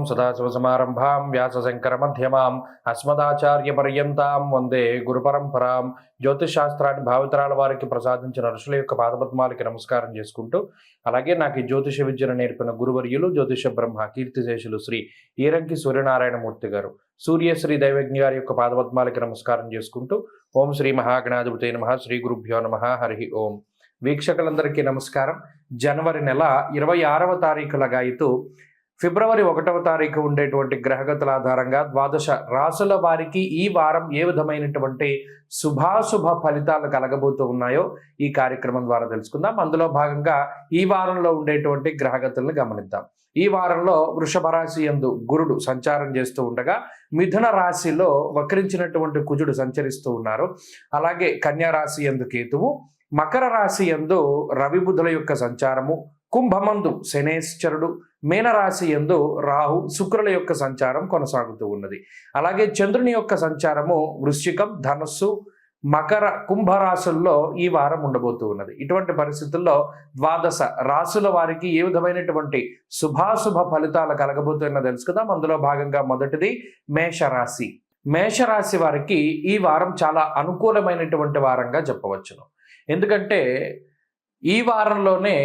సదాశివసమారంభాం వ్యాసశంకరమధ్యమాం అస్మదాచార్యపర్యంతాం వందే గురుపరంపరాం. జ్యోతిషశాస్త్రాన్ని భావితరాల వారికి ప్రసాదించిన ఋషుల యొక్క పాదపద్మాలకి నమస్కారం చేసుకుంటూ, అలాగే నాకు ఈ జ్యోతిష విద్యను నేర్పిన గురువర్యులు జ్యోతిష బ్రహ్మ కీర్తిశేషులు శ్రీ ఈరంకి సూర్యనారాయణమూర్తి గారు, సూర్యశ్రీ దైవజ్ఞ గారి యొక్క పాదపద్మాలకి నమస్కారం చేసుకుంటూ, ఓం శ్రీ మహాగణాధిపతే నమః, శ్రీ గురుభ్యో నమః, హరి ఓం. వీక్షకులందరికీ నమస్కారం. జనవరి నెల 26వ తారీఖు లగాయితూ ఫిబ్రవరి 1వ తారీఖు ఉండేటువంటి గ్రహగతుల ఆధారంగా ద్వాదశ రాసుల వారికి ఈ వారం ఏ విధమైనటువంటి శుభాశుభ ఫలితాలు కలగబోతూ ఉన్నాయో ఈ కార్యక్రమం ద్వారా తెలుసుకుందాం. అందులో భాగంగా ఈ వారంలో ఉండేటువంటి గ్రహగతులను గమనిద్దాం. ఈ వారంలో వృషభ రాశి యందు గురుడు సంచారం చేస్తూ ఉండగా, మిథున రాశిలో వక్రించినటువంటి కుజుడు సంచరిస్తూ ఉన్నారు. అలాగే కన్యా రాశి యందు కేతువు, మకర రాశి యందు రవి బుధుల యొక్క సంచారము, కుంభమందు శనేశ్వరుడు, మీనరాశి యందు రాహు శుక్రుల యొక్క సంచారం కొనసాగుతూ ఉన్నది. అలాగే చంద్రుని యొక్క సంచారము వృశ్చికం, ధనస్సు, మకర, కుంభరాశుల్లో ఈ వారం ఉండబోతూ ఉన్నది. ఇటువంటి పరిస్థితుల్లో ద్వాదశ రాశుల వారికి ఏ విధమైనటువంటి శుభాశుభ ఫలితాలు కలగబోతున్నా తెలుసుకుందాం. అందులో భాగంగా మొదటిది మేషరాశి. మేషరాశి వారికి ఈ వారం చాలా అనుకూలమైనటువంటి వారంగా చెప్పవచ్చును. ఎందుకంటే ఈ వారంలోనే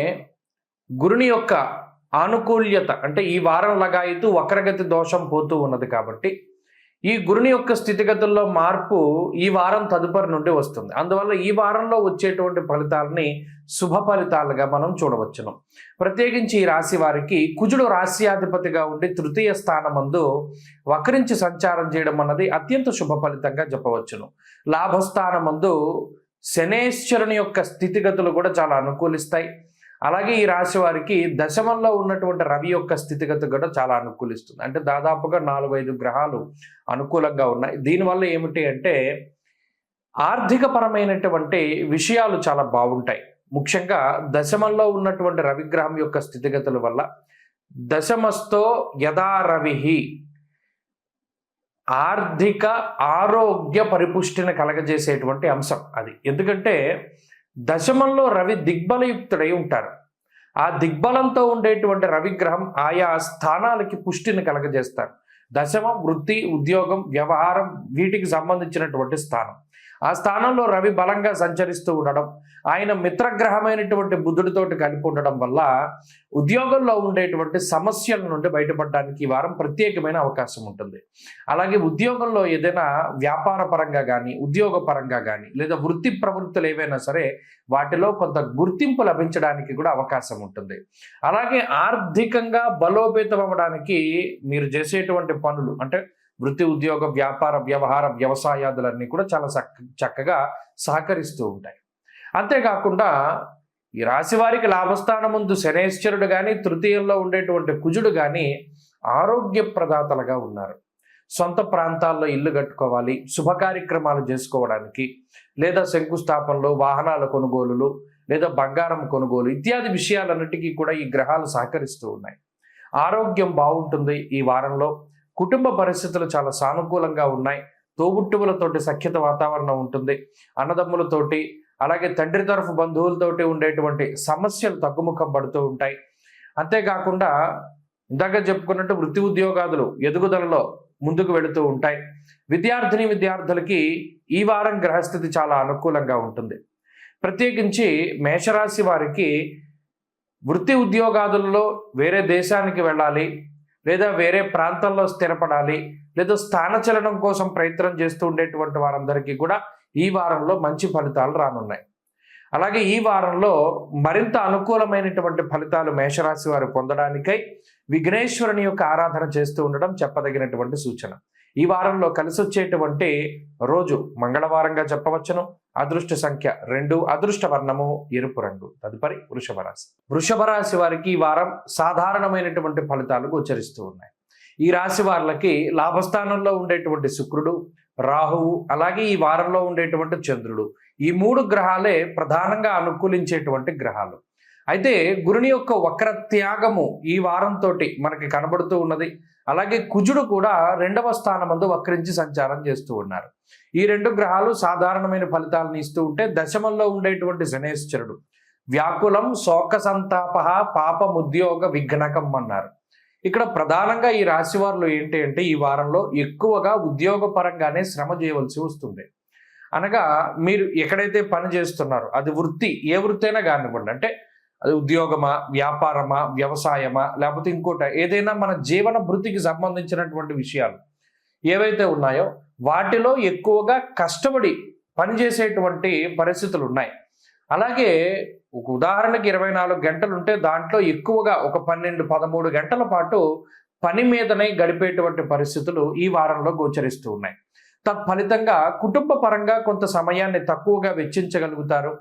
గురుని యొక్క ఆనుకూల్యత, అంటే ఈ వారం లగాయితూ వక్రగతి దోషం పోతూ ఉన్నది కాబట్టి ఈ గురుని యొక్క స్థితిగతుల్లో మార్పు ఈ వారం తదుపరి నుండి వస్తుంది. అందువల్ల ఈ వారంలో వచ్చేటువంటి ఫలితాలని శుభ ఫలితాలుగా మనం చూడవచ్చును. ప్రత్యేకించి ఈ రాశి వారికి కుజుడు రాశ్యాధిపతిగా ఉండి తృతీయ స్థానమందు వక్రించి సంచారం చేయడం అన్నది అత్యంత శుభ ఫలితంగా చెప్పవచ్చును. లాభస్థానమందు శనేశ్వరుని యొక్క స్థితిగతులు కూడా చాలా అనుకూలిస్తాయి. అలాగే ఈ రాశి వారికి దశమంలో ఉన్నటువంటి రవి యొక్క స్థితిగతి కూడా చాలా అనుకూలిస్తుంది. అంటే దాదాపుగా 4-5 గ్రహాలు అనుకూలంగా ఉన్నాయి. దీనివల్ల ఏమిటి అంటే ఆర్థిక పరమైనటువంటి విషయాలు చాలా బాగుంటాయి. ముఖ్యంగా దశమంలో ఉన్నటువంటి రవిగ్రహం యొక్క స్థితిగతుల వల్ల దశమస్తో యథా రవిహి ఆర్థిక ఆరోగ్య పరిపుష్టిని కలగజేసేటువంటి అంశం అది. ఎందుకంటే దశమంలో రవి దిగ్బలయుక్తుడై ఉంటారు. ఆ దిగ్బలంతో ఉండేటువంటి రవిగ్రహం ఆయా స్థానాలకి పుష్టిని కలగజేస్తారు. దశమం వృత్తి, ఉద్యోగం, వ్యవహారం వీటికి సంబంధించినటువంటి స్థానం. ఆ స్థానంలో రవి బలంగా సంచరిస్తూ ఉండడం, ఆయన మిత్రగ్రహమైనటువంటి బుధుడితోటి కలిపి ఉండడం వల్ల ఉద్యోగంలో ఉండేటువంటి సమస్యల నుండి బయటపడడానికి ఈ వారం ప్రత్యేకమైన అవకాశం ఉంటుంది. అలాగే ఉద్యోగంలో ఏదైనా వ్యాపార పరంగా కానీ, ఉద్యోగ పరంగా కానీ, లేదా వృత్తి ప్రవృత్తులు ఏవైనా సరే వాటిలో కొంత గుర్తింపు లభించడానికి కూడా అవకాశం ఉంటుంది. అలాగే ఆర్థికంగా బలోపేతం అవ్వడానికి మీరు చేసేటువంటి పనులు, అంటే వృత్తి, ఉద్యోగ, వ్యాపార, వ్యవహార, వ్యవసాయాదులన్నీ కూడా చాలా చక్కగా సహకరిస్తూ ఉంటాయి. అంతేకాకుండా ఈ రాశి వారికి లాభస్థానం ముందు శనేశ్వరుడు కానీ, తృతీయంలో ఉండేటువంటి కుజుడు కానీ ఆరోగ్య ప్రదాతలుగా ఉన్నారు. సొంత ప్రాంతాల్లో ఇల్లు కట్టుకోవాలి, శుభ కార్యక్రమాలు చేసుకోవడానికి, లేదా శంకుస్థాపనలు, వాహనాల కొనుగోలులు, లేదా బంగారం కొనుగోలు ఇత్యాది విషయాలన్నిటికీ కూడా ఈ గ్రహాలు సహకరిస్తూ ఉన్నాయి. ఆరోగ్యం బాగుంటుంది. ఈ వారంలో కుటుంబ పరిస్థితులు చాలా సానుకూలంగా ఉన్నాయి. తోబుట్టువులతోటి సఖ్యత వాతావరణం ఉంటుంది. అన్నదమ్ములతోటి, అలాగే తండ్రి తరఫు బంధువులతోటి ఉండేటువంటి సమస్యలు తగ్గుముఖం పడుతూ ఉంటాయి. అంతేకాకుండా ఇందాక చెప్పుకున్నట్టు వృత్తి ఉద్యోగాదులు ఎదుగుదలలో ముందుకు వెళుతూ ఉంటాయి. విద్యార్థులకి ఈ వారం గ్రహస్థితి చాలా అనుకూలంగా ఉంటుంది. ప్రత్యేకించి మేషరాశి వారికి వృత్తి ఉద్యోగాదులలో వేరే దేశానికి వెళ్ళాలి, లేదా వేరే ప్రాంతంలో స్థిరపడాలి, లేదా స్థానచలనం కోసం ప్రయత్నం చేస్తూ ఉండేటువంటి వారందరికీ కూడా ఈ వారంలో మంచి ఫలితాలు రానున్నాయి. అలాగే ఈ వారంలో మరింత అనుకూలమైనటువంటి ఫలితాలు మేషరాశి వారు పొందడానికై విఘ్నేశ్వరుని యొక్క ఆరాధన చేస్తూ ఉండడం చెప్పదగినటువంటి సూచన. ఈ వారంలో కలిసి వచ్చేటువంటి రోజు మంగళవారంగా చెప్పవచ్చును. అదృష్ట సంఖ్య 2, అదృష్ట వర్ణము ఎరుపు రంగు. తదుపరి వృషభ రాశి. వృషభ రాశి వారికి ఈ వారం సాధారణమైనటువంటి ఫలితాలు గోచరిస్తూ ఉన్నాయి. ఈ రాశి వారికి లాభస్థానంలో ఉండేటువంటి శుక్రుడు, రాహువు, అలాగే ఈ వారంలో ఉండేటువంటి చంద్రుడు, ఈ 3 గ్రహాలే ప్రధానంగా అనుకూలించేటువంటి గ్రహాలు. అయితే గురుని యొక్క వక్ర త్యాగము ఈ వారంతో మనకి కనబడుతూ ఉన్నది. అలాగే కుజుడు కూడా 2వ స్థానమందు వక్రించి సంచారం చేస్తూ ఉన్నారు. ఈ 2 గ్రహాలు సాధారణమైన ఫలితాలను ఇస్తూ ఉంటే, దశమంలో ఉండేటువంటి శనేశ్వరుడు వ్యాకులం శోక సంతాప పాపముద్యోగ విఘ్నకం అన్నారు. ఇక్కడ ప్రధానంగా ఈ రాశి వారిలో ఏంటి అంటే ఈ వారంలో ఎక్కువగా ఉద్యోగపరంగానే శ్రమ చేయవలసి వస్తుంది. అనగా మీరు ఎక్కడైతే పని చేస్తున్నారో అది వృత్తి, ఏ వృత్తి అయినా కానివ్వండి, అంటే అది ఉద్యోగమా, వ్యాపారమా, వ్యవసాయమా, లేకపోతే ఇంకోట ఏదైనా మన జీవన భృతికి సంబంధించినటువంటి విషయాలు ఏవైతే ఉన్నాయో వాటిలో ఎక్కువగా కష్టపడి పనిచేసేటువంటి పరిస్థితులు ఉన్నాయి. అలాగే ఒక ఉదాహరణకి 24 గంటలు ఉంటే దాంట్లో ఎక్కువగా ఒక 12-13 గంటల పాటు పని మీదనే గడిపేటువంటి పరిస్థితులు ఈ వారంలో గోచరిస్తూ ఉన్నాయి. తత్ఫలితంగా కుటుంబ పరంగా కొంత సమయాన్ని తక్కువగా వెచ్చించగలుగుతారు.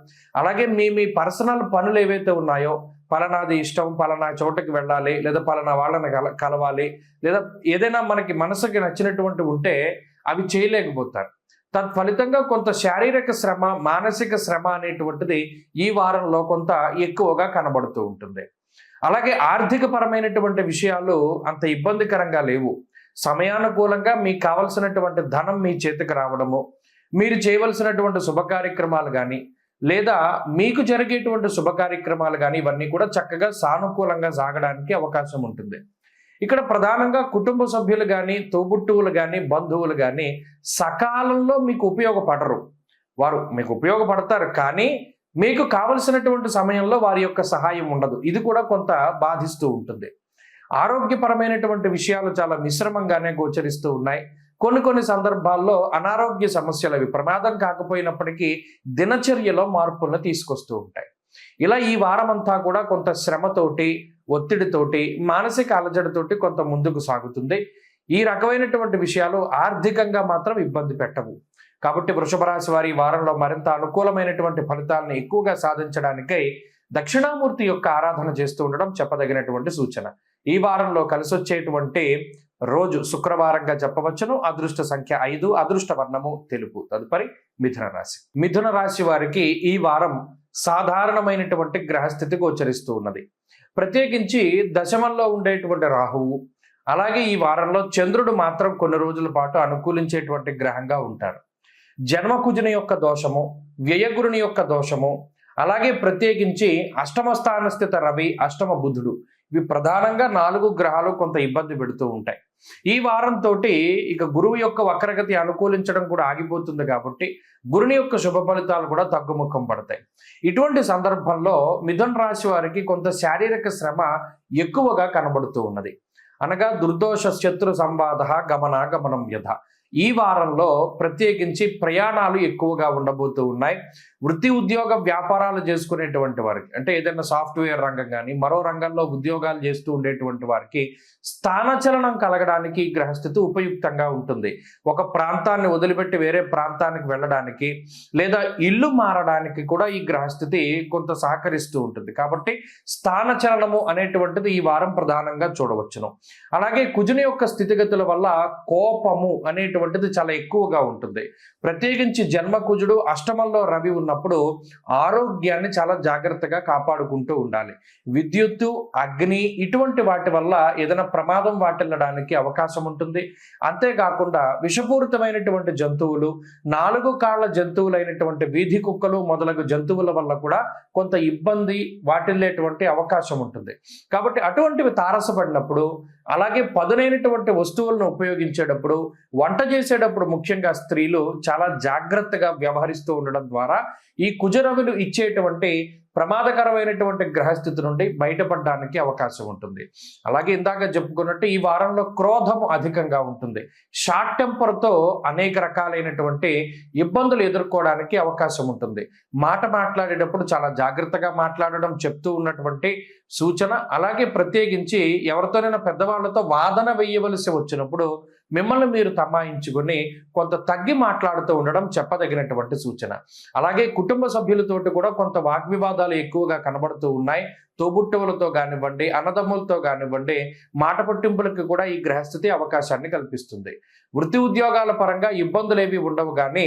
అలాగే మీ పర్సనల్ పనులు ఏవైతే ఉన్నాయో, పలానాది ఇష్టం, పలానా చోటకి వెళ్ళాలి, లేదా పలానా వాళ్ళని కలవాలి, లేదా ఏదైనా మనకి మనసుకి నచ్చినటువంటి ఉంటే అవి చేయలేకపోతారు. తత్ఫలితంగా కొంత శారీరక శ్రమ, మానసిక శ్రమ అనేటువంటిది ఈ వారంలో కొంత ఎక్కువగా కనబడుతూ ఉంటుంది. అలాగే ఆర్థిక పరమైనటువంటి విషయాలు అంత ఇబ్బందికరంగా లేవు. సమయానుకూలంగా మీకు కావలసినటువంటి ధనం మీ చేతికి రావడము, మీరు చేయవలసినటువంటి శుభ కార్యక్రమాలు కానీ, లేదా మీకు జరిగేటువంటి శుభ కార్యక్రమాలు కానీ ఇవన్నీ కూడా చక్కగా సానుకూలంగా సాగడానికి అవకాశం ఉంటుంది. ఇక్కడ ప్రధానంగా కుటుంబ సభ్యులు కానీ, తోబుట్టువులు కానీ, బంధువులు కానీ సకాలంలో మీకు ఉపయోగపడరు. వారు మీకు ఉపయోగపడతారు, కానీ మీకు కావలసినటువంటి సమయంలో వారి యొక్క సహాయం ఉండదు. ఇది కూడా కొంత బాధిస్తూ ఉంటుంది. ఆరోగ్యపరమైనటువంటి విషయాలు చాలా మిశ్రమంగానే గోచరిస్తూ ఉన్నాయి. కొన్ని సందర్భాల్లో అనారోగ్య సమస్యలు, అవి ప్రమాదం కాకపోయినప్పటికీ దినచర్యలో మార్పులను తీసుకొస్తూ ఉంటాయి. ఇలా ఈ వారం అంతా కూడా కొంత శ్రమతోటి, ఒత్తిడితోటి, మానసిక అలజడితోటి కొంత ముందుకు సాగుతుంది. ఈ రకమైనటువంటి విషయాలు ఆర్థికంగా మాత్రం ఇబ్బంది పెట్టవు. కాబట్టి వృషభ రాశి వారి వారంలో మరింత అనుకూలమైనటువంటి ఫలితాలను ఎక్కువగా సాధించడానికై దక్షిణామూర్తి యొక్క ఆరాధన చేస్తూ ఉండడం చెప్పదగినటువంటి సూచన. ఈ వారంలో కలిసి వచ్చేటువంటి రోజు శుక్రవారంగా చెప్పవచ్చును. అదృష్ట సంఖ్య 5, అదృష్ట వర్ణము తెలుపు. తదుపరి మిథున రాశి. మిథున రాశి వారికి ఈ వారం సాధారణమైనటువంటి గ్రహస్థితి గోచరిస్తూ ఉన్నది. ప్రత్యేకించి దశమంలో ఉండేటువంటి రాహువు, అలాగే ఈ వారంలో చంద్రుడు మాత్రం కొన్ని రోజుల పాటు అనుకూలించేటువంటి గ్రహంగా ఉంటారు. జన్మకుజుని యొక్క దోషము, వ్యయగురుని యొక్క దోషము, అలాగే ప్రత్యేకించి అష్టమ స్థాన స్థిత రవి, అష్టమ బుధుడు, ఇవి ప్రధానంగా 4 గ్రహాలు కొంత ఇబ్బంది పెడుతూ ఉంటాయి. ఈ వారంతో ఇక గురువు యొక్క వక్రగతి అనుకూలించడం కూడా ఆగిపోతుంది. కాబట్టి గురుని యొక్క శుభ ఫలితాలు కూడా తగ్గుముఖం పడతాయి. ఇటువంటి సందర్భంలో మిథున రాశి వారికి కొంత శారీరక శ్రమ ఎక్కువగా కనబడుతూ ఉన్నది. అనగా దుర్దోష శత్రు సంవాద గమనం యథ. ఈ వారంలో ప్రత్యేకించి ప్రయాణాలు ఎక్కువగా ఉండబోతూ ఉన్నాయి. వృత్తి ఉద్యోగ వ్యాపారాలు చేసుకునేటువంటి వారికి, అంటే ఏదైనా సాఫ్ట్వేర్ రంగం కానీ మరో రంగంలో ఉద్యోగాలు చేస్తూ ఉండేటువంటి వారికి స్థానచలనం కలగడానికి గ్రహస్థితి ఉపయుక్తంగా ఉంటుంది. ఒక ప్రాంతాన్ని వదిలిపెట్టి వేరే ప్రాంతానికి వెళ్ళడానికి, లేదా ఇల్లు మారడానికి కూడా ఈ గ్రహస్థితి కొంత సహకరిస్తూ ఉంటుంది. కాబట్టి స్థానచలనము అనేటువంటిది ఈ వారం ప్రధానంగా చూడవచ్చును. అలాగే కుజుని యొక్క స్థితిగతుల వల్ల కోపము అనేటువంటిది చాలా ఎక్కువగా ఉంటుంది. ప్రత్యేకించి జన్మ కుజుడు, అష్టమంలో రవి ఉన్నప్పుడు ఆరోగ్యాన్ని చాలా జాగ్రత్తగా కాపాడుకుంటూ ఉండాలి. విద్యుత్తు, అగ్ని ఇటువంటి వాటి వల్ల ఏదైనా ప్రమాదం వాటిల్లడానికి అవకాశం ఉంటుంది. అంతేకాకుండా విషపూరితమైనటువంటి జంతువులు, 4 కాళ్ళ జంతువులైనటువంటి వీధి కుక్కలు మొదలగు జంతువుల వల్ల కూడా కొంత ఇబ్బంది వాటిల్లేటువంటి అవకాశం ఉంటుంది. కాబట్టి అటువంటివి తారసపడినప్పుడు, అలాగే పదునైనటువంటి వస్తువులను ఉపయోగించేటప్పుడు, వంట చేసేటప్పుడు ముఖ్యంగా స్త్రీలు చాలా జాగ్రత్తగా వ్యవహరిస్తూ ఉండడం ద్వారా ఈ కుజరవులు ఇచ్చేటువంటి ప్రమాదకరమైనటువంటి గ్రహస్థితి నుండి బయటపడడానికి అవకాశం ఉంటుంది. అలాగే ఇందాక చెప్పుకున్నట్టు ఈ వారంలో క్రోధము అధికంగా ఉంటుంది. షార్ట్ టెంపర్తో అనేక రకాలైనటువంటి ఇబ్బందులు ఎదుర్కోవడానికి అవకాశం ఉంటుంది. మాట్లాడేటప్పుడు చాలా జాగ్రత్తగా మాట్లాడడం చెప్తూ ఉన్నటువంటి సూచన. అలాగే ప్రత్యేకించి ఎవరితోనైనా పెద్దవాళ్లతో వాదన వేయవలసి వచ్చినప్పుడు మిమ్మల్ని మీరు తమాయించుకొని కొంత తగ్గి మాట్లాడుతూ ఉండడం చెప్పదగినటువంటి సూచన. అలాగే కుటుంబ సభ్యులతోటి కూడా కొంత వాగ్వివాదాలు ఎక్కువగా కనబడుతూ ఉన్నాయి. తోబుట్టువులతో కానివ్వండి, అన్నదమ్ములతో కానివ్వండి, మాట పట్టింపులకు కూడా ఈ గ్రహస్థితి అవకాశాన్ని కల్పిస్తుంది. వృత్తి ఉద్యోగాల పరంగా ఇబ్బందులు ఏవి ఉండవు, కానీ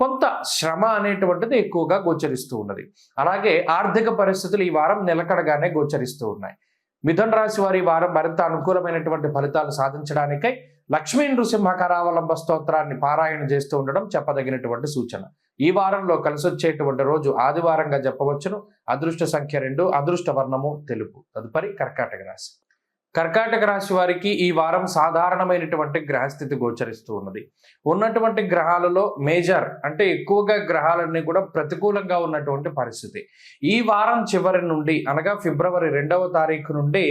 కొంత శ్రమ అనేటువంటిది ఎక్కువగా గోచరిస్తూ ఉన్నది. అలాగే ఆర్థిక పరిస్థితులు ఈ వారం నిలకడగానే గోచరిస్తూ ఉన్నాయి. మిథున రాశి వారి వారం మరింత అనుకూలమైనటువంటి ఫలితాలు సాధించడానికై లక్ష్మీ నృసింహ కరావలంబ స్తోత్రాన్ని పారాయణ చేస్తూ ఉండడం చెప్పదగినటువంటి సూచన. ఈ వారంలో కలిసి వచ్చేటువంటి రోజు ఆదివారంగా చెప్పవచ్చును. అదృష్ట సంఖ్య 2, అదృష్ట వర్ణము తెలుపు. తదుపరి కర్కాటక రాశి. కర్కాటక రాశి వారికి ఈ వారం సాధారణమైనటువంటి గ్రహస్థితి గోచరిస్తూ ఉన్నది. ఉన్నటువంటి గ్రహాలలో మేజర్ అంటే ఎక్కువగా గ్రహాలన్నీ కూడా ప్రతికూలంగా ఉన్నటువంటి పరిస్థితి. ఈ వారం చివరి నుండి అనగా ఫిబ్రవరి 2వ తారీఖు నుండి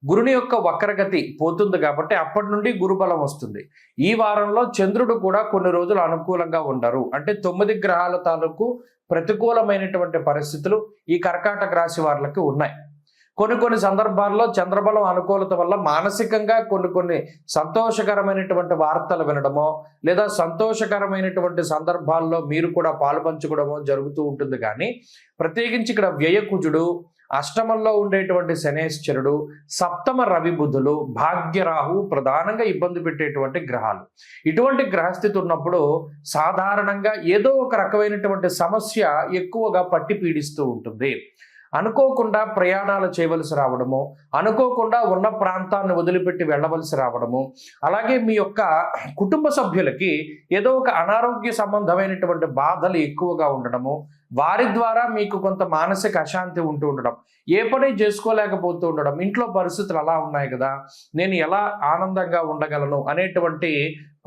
గురుని యొక్క వక్రగతి పోతుంది కాబట్టి అప్పటి నుండి గురుబలం వస్తుంది. ఈ వారంలో చంద్రుడు కూడా కొన్ని రోజులు అనుకూలంగా ఉండరు. అంటే 9 గ్రహాల తాలూకు ప్రతికూలమైనటువంటి పరిస్థితులు ఈ కర్కాటక రాశి వారికి ఉన్నాయి. కొన్ని సందర్భాల్లో చంద్రబలం అనుకూలత వల్ల మానసికంగా కొన్ని సంతోషకరమైనటువంటి వార్తలు వినడమో లేదా సంతోషకరమైనటువంటి సందర్భాల్లో మీరు కూడా పాలుపంచుకోవడమో జరుగుతూ ఉంటుంది. కానీ ప్రత్యేకించి ఇక్కడ వ్యయకుజుడు, అష్టమంలో ఉండేటువంటి శనేశ్వరుడు, సప్తమ రవి బుధులు, భాగ్యరాహు ప్రధానంగా ఇబ్బంది పెట్టేటువంటి గ్రహాలు. ఇటువంటి గ్రహస్థితి ఉన్నప్పుడు సాధారణంగా ఏదో ఒక రకమైనటువంటి సమస్య ఎక్కువగా పట్టి పీడిస్తూ ఉంటుంది. అనుకోకుండా ప్రయాణాలు చేయవలసి రావడము, అనుకోకుండా ఉన్న ప్రాంతాన్ని వదిలిపెట్టి వెళ్ళవలసి రావడము, అలాగే మీ యొక్క కుటుంబ సభ్యులకి ఏదో ఒక అనారోగ్య సంబంధమైనటువంటి బాధలు ఎక్కువగా ఉండడము, వారి ద్వారా మీకు కొంత మానసిక అశాంతి ఉంటూ ఉండడం, ఏ పని చేసుకోలేకపోతూ ఉండడం, ఇంట్లో పరిస్థితులు అలా ఉన్నాయి కదా, నేను ఎలా ఆనందంగా ఉండగలను అనేటువంటి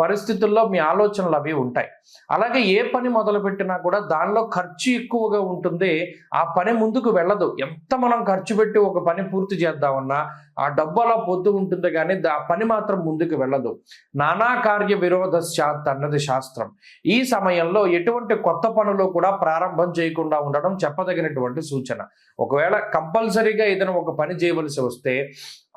పరిస్థితుల్లో మీ ఆలోచనలు అవి ఉంటాయి. అలాగే ఏ పని మొదలుపెట్టినా కూడా దానిలో ఖర్చు ఎక్కువగా ఉంటుంది. ఆ పని ముందుకు వెళ్ళదు. ఎంత మనం ఖర్చు పెట్టి ఒక పని పూర్తి చేద్దామన్నా ఆ డబ్బు అలా పోతూ ఉంటుంది, కానీ ఆ పని మాత్రం ముందుకు వెళ్ళదు. నానా కార్య విరోధశ్చాత్ అన్నది శాస్త్రం. ఈ సమయంలో ఎటువంటి కొత్త పనులు కూడా ప్రారంభం చేయకుండా ఉండడం చెప్పదగినటువంటి సూచన. ఒకవేళ కంపల్సరీగా ఏదైనా ఒక పని చేయవలసి వస్తే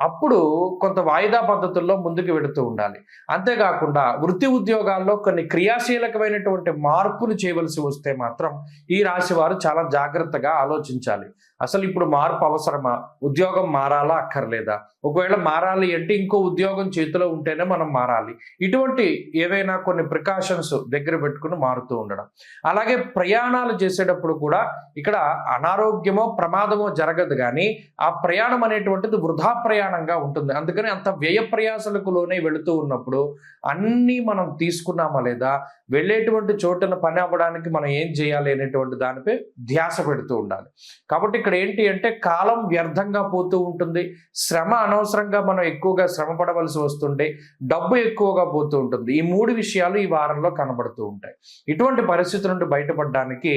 అప్పుడు కొంత వాయిదా పద్ధతుల్లో ముందుకు వెళుతూ ఉండాలి. అంతేకాకుండా వృత్తి ఉద్యోగాల్లో కొన్ని క్రియాశీలకమైనటువంటి మార్పులు చేయవలసి వస్తే మాత్రం ఈ రాశి వారు చాలా జాగ్రత్తగా ఆలోచించాలి. అసలు ఇప్పుడు మార్పు అవసరమా, ఉద్యోగం మారాలా అక్కర్లేదా, ఒకవేళ మారాలి అంటే ఇంకో ఉద్యోగం చేతిలో ఉంటేనే మనం మారాలి. ఇటువంటి ఏవైనా కొన్ని ప్రికాషన్స్ దగ్గర పెట్టుకుని మారుతూ ఉండడం. అలాగే ప్రయాణాలు చేసేటప్పుడు కూడా ఇక్కడ అనారోగ్యమో ప్రమాదమో జరగదు, కానీ ఆ ప్రయాణం అనేటువంటిది వృధా ప్రయాణంగా ఉంటుంది. అందుకని అంత వ్యయ ప్రయాసలకు లోనే వెళుతూ ఉన్నప్పుడు అన్నీ మనం తీసుకున్నామా లేదా, వెళ్ళేటువంటి చోటున పని అవ్వడానికి మనం ఏం చేయాలి అనేటువంటి దానిపై ధ్యాస పెడుతూ ఉండాలి. కాబట్టి ఇక్కడ ఏంటి అంటే కాలం వ్యర్థంగా పోతూ ఉంటుంది. శ్రమ అనవసరంగా మనం ఎక్కువగా శ్రమ పడవలసి వస్తుంటే డబ్బు ఎక్కువగా పోతూ ఉంటుంది. ఈ 3 విషయాలు ఈ వారంలో కనబడుతూ ఉంటాయి. ఇటువంటి పరిస్థితి నుండి బయటపడడానికి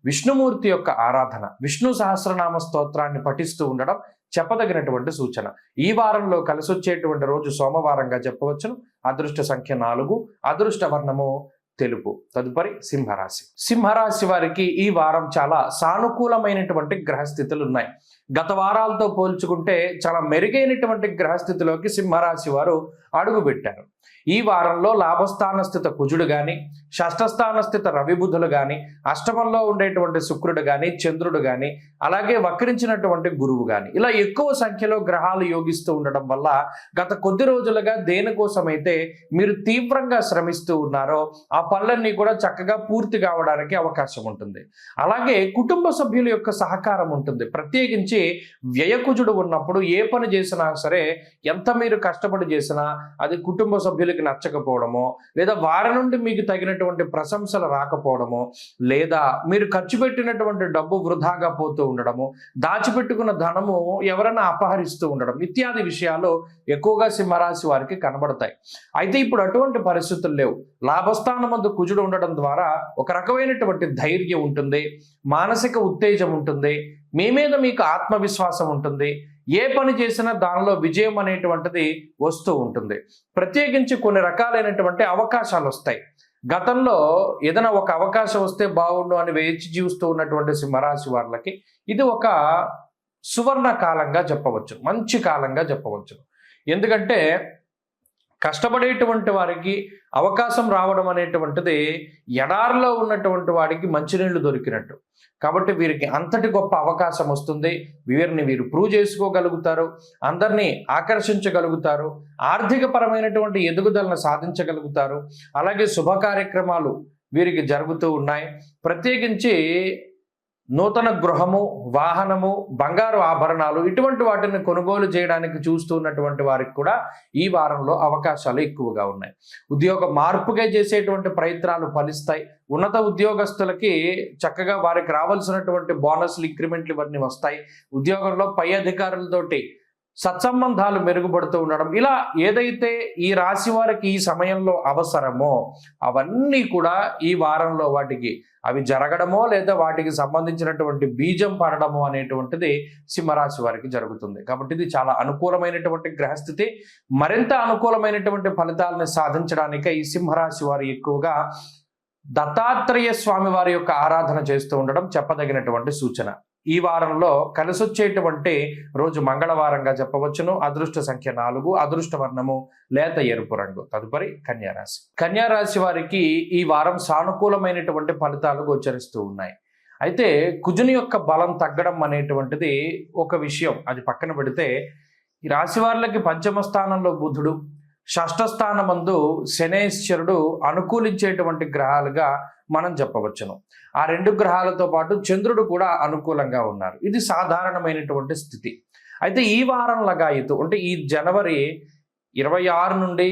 విష్ణుమూర్తి యొక్క ఆరాధన, విష్ణు సహస్రనామ స్తోత్రాన్ని పఠిస్తూ ఉండడం చెప్పదగినటువంటి సూచన. ఈ వారంలో కలిసి వచ్చేటువంటి రోజు సోమవారంగా చెప్పవచ్చును. అదృష్ట సంఖ్య 4, అదృష్ట వర్ణము తెలుపు. తదుపరి సింహరాశి. సింహరాశి వారికి ఈ వారం చాలా సానుకూలమైనటువంటి గ్రహస్థితులు ఉన్నాయి. గత వారాలతో పోల్చుకుంటే చాలా మెరుగైనటువంటి గ్రహస్థితిలోకి సింహరాశి వారు అడుగుపెట్టారు. ఈ వారంలో లాభస్థాన స్థిత కుజుడు కానీ, షష్ఠస్థాన స్థిత రవి బుధులు కానీ, అష్టమంలో ఉండేటువంటి శుక్రుడు కానీ, చంద్రుడు కానీ, అలాగే వక్రించినటువంటి గురువు కానీ, ఇలా ఎక్కువ సంఖ్యలో గ్రహాలు యోగిస్తూ ఉండడం వల్ల గత కొద్ది రోజులుగా దేనికోసమైతే మీరు తీవ్రంగా శ్రమిస్తూ ఉన్నారో ఆ పనులన్నీ కూడా చక్కగా పూర్తి కావడానికి అవకాశం ఉంటుంది. అలాగే కుటుంబ సభ్యుల యొక్క సహకారం ఉంటుంది. ప్రత్యేకించి వ్యయకుజుడు ఉన్నప్పుడు ఏ పని చేసినా సరే, ఎంత మీరు కష్టపడి చేసినా అది కుటుంబ సభ్యులకి నచ్చకపోవడమో, లేదా వారి నుండి మీకు తగినటువంటి ప్రశంసలు రాకపోవడమో, లేదా మీరు ఖర్చు పెట్టినటువంటి డబ్బు వృధాగా పోతూ ఉండడము, దాచిపెట్టుకున్న ధనము ఎవరైనా అపహరిస్తూ ఉండడం ఇత్యాది విషయాలు ఎక్కువగా సింహరాశి వారికి కనబడతాయి. అయితే ఇప్పుడు అటువంటి పరిస్థితులు లేవు. లాభస్థానమందు కుజుడు ఉండడం ద్వారా ఒక రకమైనటువంటి ధైర్యం ఉంటుంది, మానసిక ఉత్తేజం ఉంటుంది, మీ మీద మీకు ఆత్మవిశ్వాసం ఉంటుంది. ఏ పని చేసినా దానిలో విజయం అనేటువంటిది వస్తూ ఉంటుంది. ప్రత్యేకించి కొన్ని రకాలైనటువంటి అవకాశాలు వస్తాయి. గతంలో ఏదైనా ఒక అవకాశం వస్తే బాగుండు అని వేచి చూస్తూ ఉన్నటువంటి సింహరాశి వాళ్ళకి ఇది ఒక సువర్ణ కాలంగా చెప్పవచ్చు, మంచి కాలంగా చెప్పవచ్చు. ఎందుకంటే కష్టపడేటువంటి వారికి అవకాశం రావడం అనేటువంటిది ఎడారిలో ఉన్నటువంటి వాడికి మంచినీళ్లు దొరికినట్టు. కాబట్టి వీరికి అంతటి గొప్ప అవకాశం వస్తుంది. వీరిని వీరు ప్రూవ్ చేసుకోగలుగుతారు, అందరినీ ఆకర్షించగలుగుతారు, ఆర్థిక పరమైనటువంటి ఎదుగుదలను సాధించగలుగుతారు. అలాగే శుభ కార్యక్రమాలు వీరికి జరుగుతూ ఉన్నాయి. ప్రత్యేకించి నూతన గృహము, వాహనము, బంగారు ఆభరణాలు ఇటువంటి వాటిని కొనుగోలు చేయడానికి చూస్తున్నటువంటి వారికి కూడా ఈ వారంలో అవకాశాలు ఎక్కువగా ఉన్నాయి. ఉద్యోగ మార్పుగా చేసేటువంటి ప్రయత్నాలు ఫలిస్తాయి. ఉన్నత ఉద్యోగస్తులకి చక్కగా వారికి రావాల్సినటువంటి బోనస్లు, ఇంక్రిమెంట్లు ఇవన్నీ వస్తాయి. ఉద్యోగంలో పై అధికారులతోటి సత్సంబంధాలు మెరుగుపడుతూ ఉండడం, ఇలా ఏదైతే ఈ రాశి వారికి ఈ సమయంలో అవసరమో అవన్నీ కూడా ఈ వారంలో వాటికి అవి జరగడమో లేదా వాటికి సంబంధించినటువంటి బీజం పడడమో అనేటువంటిది సింహరాశి వారికి జరుగుతుంది. కాబట్టి ఇది చాలా అనుకూలమైనటువంటి గ్రహస్థితి. మరింత అనుకూలమైనటువంటి ఫలితాలను సాధించడానికి ఈ సింహరాశి వారు ఎక్కువగా దత్తాత్రేయ స్వామి వారి యొక్క ఆరాధన చేస్తూ ఉండడం చెప్పదగినటువంటి సూచన. ఈ వారంలో కలిసొచ్చేటువంటి రోజు మంగళవారంగా చెప్పవచ్చును. అదృష్ట సంఖ్య 4, అదృష్ట వర్ణము లేత ఎరుపు రంగు. తదుపరి కన్యారాశి. కన్యారాశి వారికి ఈ వారం సానుకూలమైనటువంటి ఫలితాలు గోచరిస్తూ ఉన్నాయి. అయితే కుజుని యొక్క బలం తగ్గడం అనేటువంటిది ఒక విషయం, అది పక్కన పెడితే ఈ రాశి వారికి పంచమ స్థానంలో బుధుడు, షష్ఠ స్థానమందు శనేశ్వరుడు అనుకూలించేటువంటి గ్రహాలుగా మనం చెప్పవచ్చును. ఆ 2 గ్రహాలతో పాటు చంద్రుడు కూడా అనుకూలంగా ఉన్నారు. ఇది సాధారణమైనటువంటి స్థితి. అయితే ఈ వారం లగాయతు అంటే ఈ జనవరి 26 నుండి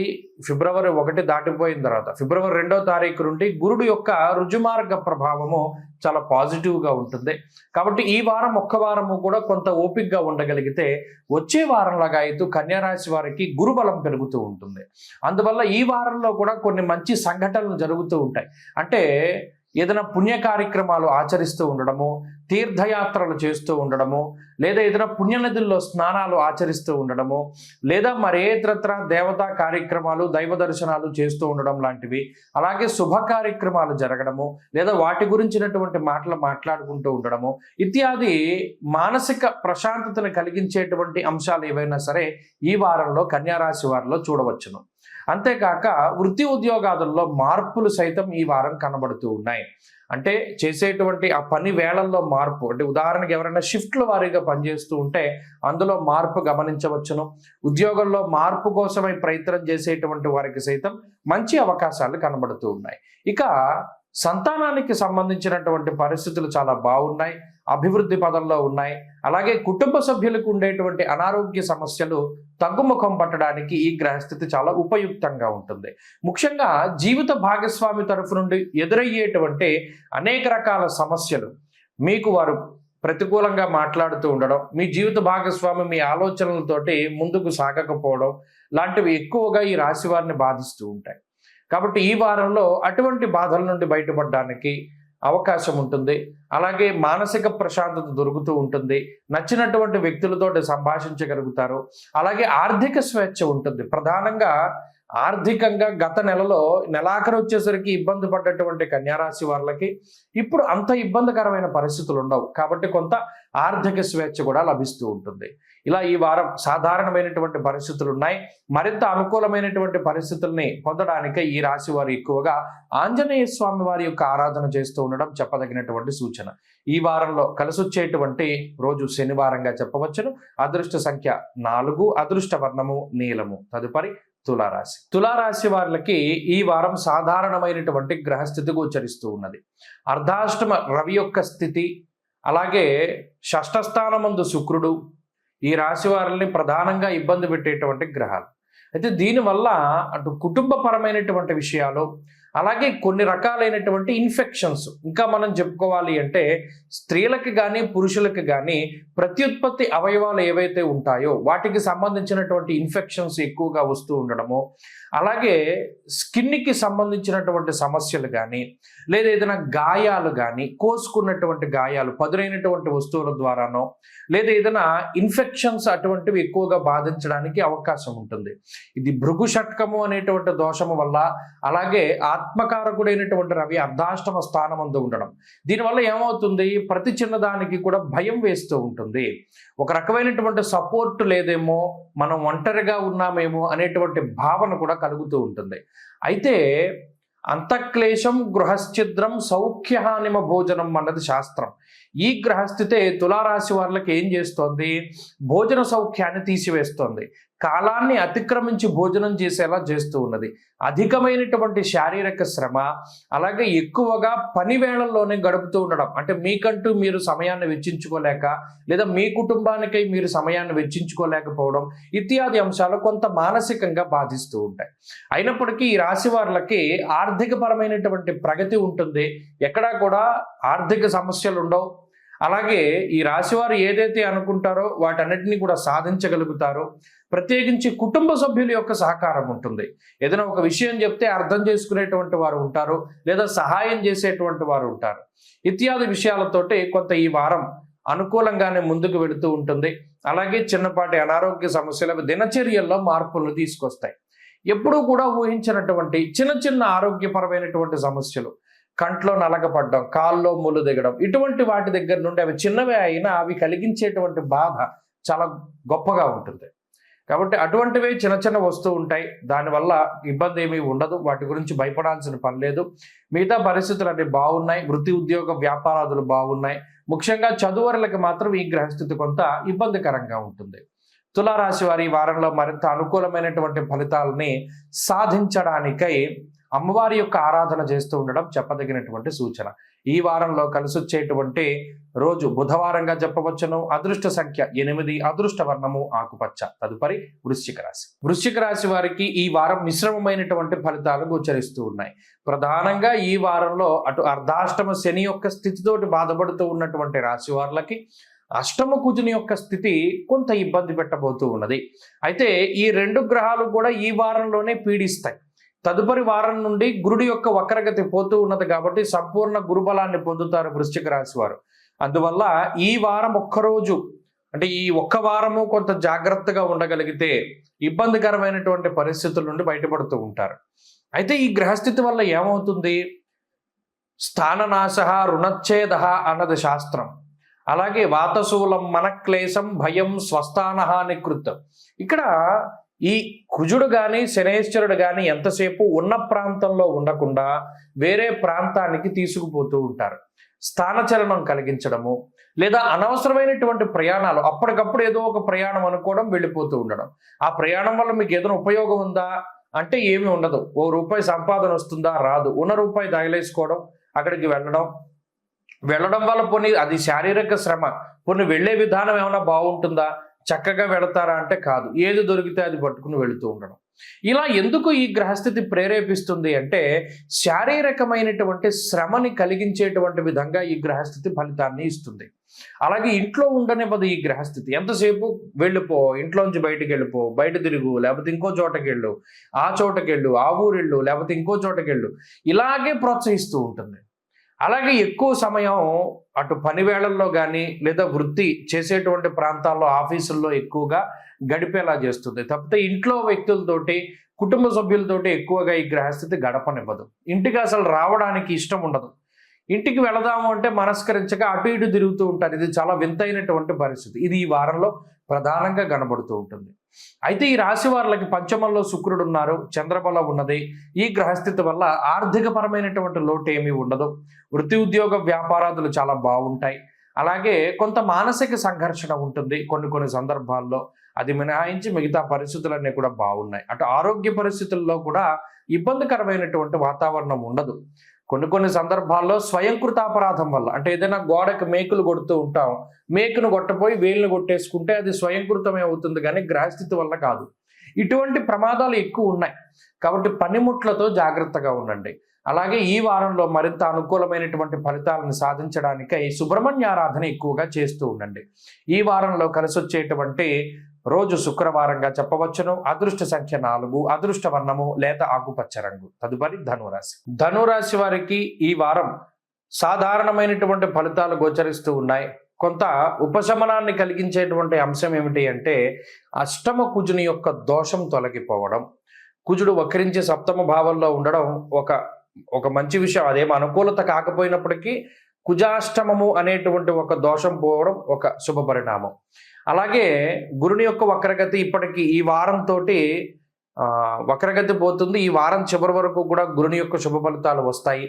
ఫిబ్రవరి 1 దాటిపోయిన తర్వాత ఫిబ్రవరి 2వ తారీఖు నుండి గురుడు యొక్క రుజుమార్గ ప్రభావము చాలా పాజిటివ్గా ఉంటుంది. కాబట్టి ఈ వారం ఒక్క వారము కూడా కొంత ఓపికగా ఉండగలిగితే వచ్చే వారం లగాయతు కన్యారాశి వారికి గురుబలం పెరుగుతూ ఉంటుంది. అందువల్ల ఈ వారంలో కూడా కొన్ని మంచి సంఘటనలు జరుగుతూ ఉంటాయి. అంటే ఏదైనా పుణ్య కార్యక్రమాలు ఆచరిస్తూ ఉండడము, తీర్థయాత్రలు చేస్తూ ఉండడము, లేదా ఏదైనా పుణ్యనదుల్లో స్నానాలు ఆచరిస్తూ ఉండడము, లేదా మరే ఇతరత్ర దేవతా కార్యక్రమాలు దైవ దర్శనాలు చేస్తూ ఉండడం లాంటివి, అలాగే శుభ కార్యక్రమాలు జరగడము, లేదా వాటి గురించినటువంటి మాటలు మాట్లాడుకుంటూ ఉండడము ఇత్యాది మానసిక ప్రశాంతతను కలిగించేటువంటి అంశాలు ఏవైనా సరే ఈ వారంలో కన్యారాశి వారిలో చూడవచ్చును. అంతేకాక వృత్తి ఉద్యోగాదుల్లో మార్పులు సైతం ఈ వారం కనబడుతూ ఉన్నాయి. అంటే చేసేటువంటి ఆ పని వేళల్లో మార్పు, అంటే ఉదాహరణకి ఎవరైనా షిఫ్ట్ల వారీగా పనిచేస్తూ ఉంటే అందులో మార్పు గమనించవచ్చును. ఉద్యోగంలో మార్పు కోసమై ప్రయత్నం చేసేటువంటి వారికి సైతం మంచి అవకాశాలు కనబడుతూ ఉన్నాయి. ఇక సంతానానికి సంబంధించినటువంటి పరిస్థితులు చాలా బాగున్నాయి, అభివృద్ధి పదంలో ఉన్నాయి. అలాగే కుటుంబ సభ్యులకు ఉండేటువంటి అనారోగ్య సమస్యలు తగ్గుముఖం పట్టడానికి ఈ గ్రహస్థితి చాలా ఉపయుక్తంగా ఉంటుంది. ముఖ్యంగా జీవిత భాగస్వామి తరఫు నుండి ఎదురయ్యేటువంటి అనేక రకాల సమస్యలు మీకు వారు ప్రతికూలంగా మాట్లాడుతూ ఉండడం, మీ జీవిత భాగస్వామి మీ ఆలోచనలతోటి ముందుకు సాగకపోవడం లాంటివి ఎక్కువగా ఈ రాశి వారిని బాధిస్తూ ఉంటాయి. కాబట్టి ఈ వారంలో అటువంటి బాధల నుండి బయటపడడానికి అవకాశం ఉంటుంది. అలాగే మానసిక ప్రశాంతత దొరుకుతూ ఉంటుంది. నచ్చినటువంటి వ్యక్తులతోటి సంభాషించగలుగుతారు. అలాగే ఆర్థిక స్వేచ్ఛ ఉంటుంది. ప్రధానంగా ఆర్థికంగా గత నెలాఖరు వచ్చేసరికి ఇబ్బంది పడ్డటువంటి కన్యారాశి వాళ్ళకి ఇప్పుడు అంత ఇబ్బందికరమైన పరిస్థితులు ఉండవు. కాబట్టి కొంత ఆర్థిక స్వేచ్ఛ కూడా లభిస్తూ ఉంటుంది. ఇలా ఈ వారం సాధారణమైనటువంటి పరిస్థితులు ఉన్నాయి. మరింత అనుకూలమైనటువంటి పరిస్థితుల్ని పొందడానికి ఈ రాశి వారు ఎక్కువగా ఆంజనేయ స్వామి వారి యొక్క ఆరాధన చేస్తూ ఉండడం చెప్పదగినటువంటి సూచన. ఈ వారంలో కలిసొచ్చేటువంటి రోజు శనివారంగా చెప్పవచ్చును. అదృష్ట సంఖ్య 4, అదృష్ట వర్ణము నీలము. తదుపరి తులారాశి. తులారాశి వారికి ఈ వారం సాధారణమైనటువంటి గ్రహస్థితి గోచరిస్తూ ఉన్నది. అర్ధాష్టమ రవి యొక్క స్థితి, అలాగే షష్ఠ స్థానమందు శుక్రుడు ఈ రాశి వారిని ప్రధానంగా ఇబ్బంది పెట్టేటువంటి గ్రహాలు. అయితే దీనివల్ల అటు కుటుంబపరమైనటువంటి విషయాలు, అలాగే కొన్ని రకాలైనటువంటి ఇన్ఫెక్షన్స్, ఇంకా మనం చెప్పుకోవాలి అంటే స్త్రీలకు కానీ పురుషులకు కానీ ప్రత్యుత్పత్తి అవయవాలు ఏవైతే ఉంటాయో వాటికి సంబంధించినటువంటి ఇన్ఫెక్షన్స్ ఎక్కువగా వస్తూ ఉండడము, అలాగే స్కిన్కి సంబంధించినటువంటి సమస్యలు కానీ, లేదా ఏదైనా గాయాలు కానీ, కోసుకున్నటువంటి గాయాలు పదునైనటువంటి వస్తువుల ద్వారానో, లేదా ఏదైనా ఇన్ఫెక్షన్స్ అటువంటివి ఎక్కువగా బాధించడానికి అవకాశం ఉంటుంది. ఇది భృగు షట్కము అనేటువంటి దోషము వల్ల, అలాగే ఆత్మకారకుడైనటువంటి రవి అర్ధాష్టమ స్థానమందు ఉండడం, దీనివల్ల ఏమవుతుంది, ప్రతి చిన్నదానికి కూడా భయం వేస్తూ ఉంటుంది. ఒక రకమైనటువంటి సపోర్ట్ లేదేమో, మనం ఒంటరిగా ఉన్నామేమో అనేటువంటి భావన కూడా కలుగుతూ ఉంటుంది. అయితే అంతఃక్లేశం గృహశ్చిద్రం సౌఖ్యహానిమ భోజనం అన్నది శాస్త్రం. ఈ గ్రహస్థితే తులారాశి వాళ్ళకి ఏం చేస్తోంది, భోజన సౌఖ్యాన్ని తీసివేస్తోంది. కాలాన్ని అతిక్రమించి భోజనం చేసేలా చేస్తూ ఉన్నది. అధికమైనటువంటి శారీరక శ్రమ, అలాగే ఎక్కువగా పని వేళల్లోనే గడుపుతూ ఉండడం, అంటే మీకంటూ మీరు సమయాన్ని వెచ్చించుకోలేక, లేదా మీ కుటుంబానికై మీరు సమయాన్ని వెచ్చించుకోలేకపోవడం ఇత్యాది అంశాలు కొంత మానసికంగా బాధిస్తూ ఉంటాయి. అయినప్పటికీ ఈ రాశి వారికి ఆర్థిక పరమైనటువంటి ప్రగతి ఉంటుంది. ఎక్కడా కూడా ఆర్థిక సమస్యలు ఉండవు. అలాగే ఈ రాశివారు ఏదైతే అనుకుంటారో వాటన్నిటిని కూడా సాధించగలుగుతారో. ప్రత్యేకించి కుటుంబ సభ్యుల యొక్క సహకారం ఉంటుంది. ఏదైనా ఒక విషయం చెప్తే అర్థం చేసుకునేటువంటి వారు ఉంటారు, లేదా సహాయం చేసేటువంటి వారు ఉంటారు. ఇత్యాది విషయాలతోటి కొంత ఈ వారం అనుకూలంగానే ముందుకు వెళుతూ ఉంటుంది. అలాగే చిన్నపాటి అనారోగ్య సమస్యలు దినచర్యల్లో మార్పులను తీసుకొస్తాయి. ఎప్పుడూ కూడా ఊహించినటువంటి చిన్న చిన్న ఆరోగ్యపరమైనటువంటి సమస్యలు, కంట్లో నలగపడడం, కాల్లో ముళ్ళు దిగడం, ఇటువంటి వాటి దగ్గర నుండి అవి చిన్నవే అయినా అవి కలిగించేటువంటి బాధ చాలా గొప్పగా ఉంటుంది. కాబట్టి అటువంటివే చిన్న చిన్న వస్తూ ఉంటాయి. దానివల్ల ఇబ్బంది ఏమీ ఉండదు, వాటి గురించి భయపడాల్సిన పని లేదు. మిగతా పరిస్థితులు అన్ని బాగున్నాయి. వృత్తి ఉద్యోగ వ్యాపారాదులు బాగున్నాయి. ముఖ్యంగా చదువరులకు మాత్రం ఈ గ్రహస్థితి కొంత ఇబ్బందికరంగా ఉంటుంది. తులారాశి వారి ఈ వారంలో మరింత అనుకూలమైనటువంటి ఫలితాలని సాధించడానికై అమ్మవారి యొక్క ఆరాధన చేస్తూ ఉండడం చెప్పదగినటువంటి సూచన. ఈ వారంలో కలిసొచ్చేటువంటి రోజు బుధవారంగా చెప్పవచ్చును. అదృష్ట సంఖ్య 8, అదృష్ట వర్ణము ఆకుపచ్చ. తదుపరి వృశ్చిక రాశి. వృశ్చిక రాశి వారికి ఈ వారం మిశ్రమమైనటువంటి ఫలితాలు గోచరిస్తూ ఉన్నాయి. ప్రధానంగా ఈ వారంలో అటు అర్ధాష్టమ శని యొక్క స్థితితోటి బాధపడుతూ ఉన్నటువంటి రాశి వారులకి అష్టమ కుజుని యొక్క స్థితి కొంత ఇబ్బంది పెట్టబోతూ ఉన్నది. అయితే ఈ 2 గ్రహాలు కూడా ఈ వారంలోనే పీడిస్తాయి. తదుపరి వారం నుండి గురుడి యొక్క వక్రగతి పోతూ ఉన్నది కాబట్టి సంపూర్ణ గురుబలాన్ని పొందుతారు వృశ్చిక రాశి వారు. అందువల్ల ఈ వారం ఒక్కరోజు, అంటే ఈ ఒక్క వారము కొంత జాగ్రత్తగా ఉండగలిగితే ఇబ్బందికరమైనటువంటి పరిస్థితుల నుండి బయటపడుతూ ఉంటారు. అయితే ఈ గ్రహస్థితి వల్ల ఏమవుతుంది? స్థాననాశ రుణచ్ఛేద అన్నది శాస్త్రం. అలాగే వాతశూలం మనక్లేశం భయం స్వస్థానహ నికృతం. ఇక్కడ ఈ కుజుడు కానీ శనేశ్వరుడు కానీ ఎంతసేపు ఉన్న ప్రాంతంలో ఉండకుండా వేరే ప్రాంతానికి తీసుకుపోతూ ఉంటారు. స్థానచలనం కలిగించడము, లేదా అనవసరమైనటువంటి ప్రయాణాలు, అప్పటికప్పుడు ఏదో ఒక ప్రయాణం అనుకోవడం, వెళ్ళిపోతూ ఉండడం. ఆ ప్రయాణం వల్ల మీకు ఏదైనా ఉపయోగం ఉందా అంటే ఏమీ ఉండదు. ₹1 సంపాదన వస్తుందా? రాదు. ఉన్న రూపాయి తగిలేసుకోవడం, అక్కడికి వెళ్ళడం వల్ల పోనీ అది శారీరక శ్రమ, పోనీ వెళ్ళే విధానం ఏమైనా బాగుంటుందా? చక్కగా వెళతారా అంటే కాదు. ఏది దొరికితే అది పట్టుకుని వెళుతూ ఉండడం. ఇలా ఎందుకు ఈ గ్రహస్థితి ప్రేరేపిస్తుంది అంటే శారీరకమైనటువంటి శ్రమని కలిగించేటువంటి విధంగా ఈ గ్రహస్థితి ఫలితాన్ని ఇస్తుంది. అలాగే ఇంట్లో ఉండనివ్వదు ఈ గ్రహస్థితి. ఎంతసేపు వెళ్ళిపో, ఇంట్లోంచి బయటికి వెళ్ళిపో, బయట తిరుగు, లేకపోతే ఇంకో చోటకెళ్ళు, ఆ చోటకెళ్ళు, ఆ ఊరెళ్ళు, లేకపోతే ఇంకో చోటకెళ్ళు, ఇలాగే ప్రోత్సహిస్తూ ఉంటుంది. అలాగే ఎక్కువ సమయం అటు పని వేళల్లో కానీ లేదా వృత్తి చేసేటువంటి ప్రాంతాల్లో, ఆఫీసుల్లో ఎక్కువగా గడిపేలా చేస్తుంది. తప్పితే ఇంట్లో వ్యక్తులతోటి, కుటుంబ సభ్యులతోటి ఎక్కువగా ఈ గ్రహస్థితి గడపనివ్వదు. ఇంటికి అసలు రావడానికి ఇష్టం ఉండదు. ఇంటికి వెళదాము అంటే మనస్కరించక అటు ఇటు తిరుగుతూ ఉంటారు. ఇది చాలా వింతైనటువంటి పరిస్థితి. ఇది ఈ వారంలో ప్రధానంగా కనబడుతూ ఉంటుంది. అయితే ఈ రాశి వారికి పంచమంలో శుక్రుడు ఉన్నారు, చంద్రబలం ఉన్నది. ఈ గ్రహస్థితి వల్ల ఆర్థిక పరమైనటువంటి లోటు ఏమీ ఉండదు. వృత్తి ఉద్యోగ వ్యాపారాదులు చాలా బాగుంటాయి. అలాగే కొంత మానసిక సంఘర్షణ ఉంటుంది కొన్ని సందర్భాల్లో. అది మినహాయించి మిగతా పరిస్థితులన్నీ కూడా బాగున్నాయి. అటు ఆరోగ్య పరిస్థితుల్లో కూడా ఇబ్బందికరమైనటువంటి వాతావరణం ఉండదు. కొన్ని సందర్భాల్లో స్వయంకృతాపరాధం వల్ల, అంటే ఏదైనా గోడకి మేకులు కొడుతూ ఉంటాం, మేకును కొట్టపోయి వేలును కొట్టేసుకుంటే అది స్వయంకృతమే అవుతుంది, కానీ గ్రహస్థితి వల్ల కాదు. ఇటువంటి ప్రమాదాలు ఎక్కువ ఉన్నాయి. కాబట్టి పనిముట్లతో జాగ్రత్తగా ఉండండి. అలాగే ఈ వారంలో మరింత అనుకూలమైనటువంటి ఫలితాలను సాధించడానికై సుబ్రహ్మణ్య ఆరాధన ఎక్కువగా చేస్తూ ఉండండి. ఈ వారంలో కలిసొచ్చేటువంటి రోజు శుక్రవారంగా చెప్పవచ్చును. అదృష్ట సంఖ్య 4, అదృష్ట వర్ణము లేత ఆకుపచ్చ రంగు. తదుపరి ధనురాశి. ధనురాశి వారికి ఈ వారం సాధారణమైనటువంటి ఫలితాలు గోచరిస్తూ ఉన్నాయి. కొంత ఉపశమనాన్ని కలిగించేటువంటి అంశం ఏమిటి అంటే అష్టమ కుజుని యొక్క దోషం తొలగిపోవడం. కుజుడు వక్రించి సప్తమ భావంలో ఉండడం ఒక మంచి విషయం. అదేం అనుకూలత కాకపోయినప్పటికీ కుజాష్టమము అనేటువంటి ఒక దోషం పోవడం ఒక శుభ పరిణామం. అలాగే గురుని యొక్క వక్రగతి ఇప్పటికి ఈ వారంతో వక్రగతి పోతుంది. ఈ వారం చివరి వరకు కూడా గురుని యొక్క శుభ ఫలితాలు వస్తాయి.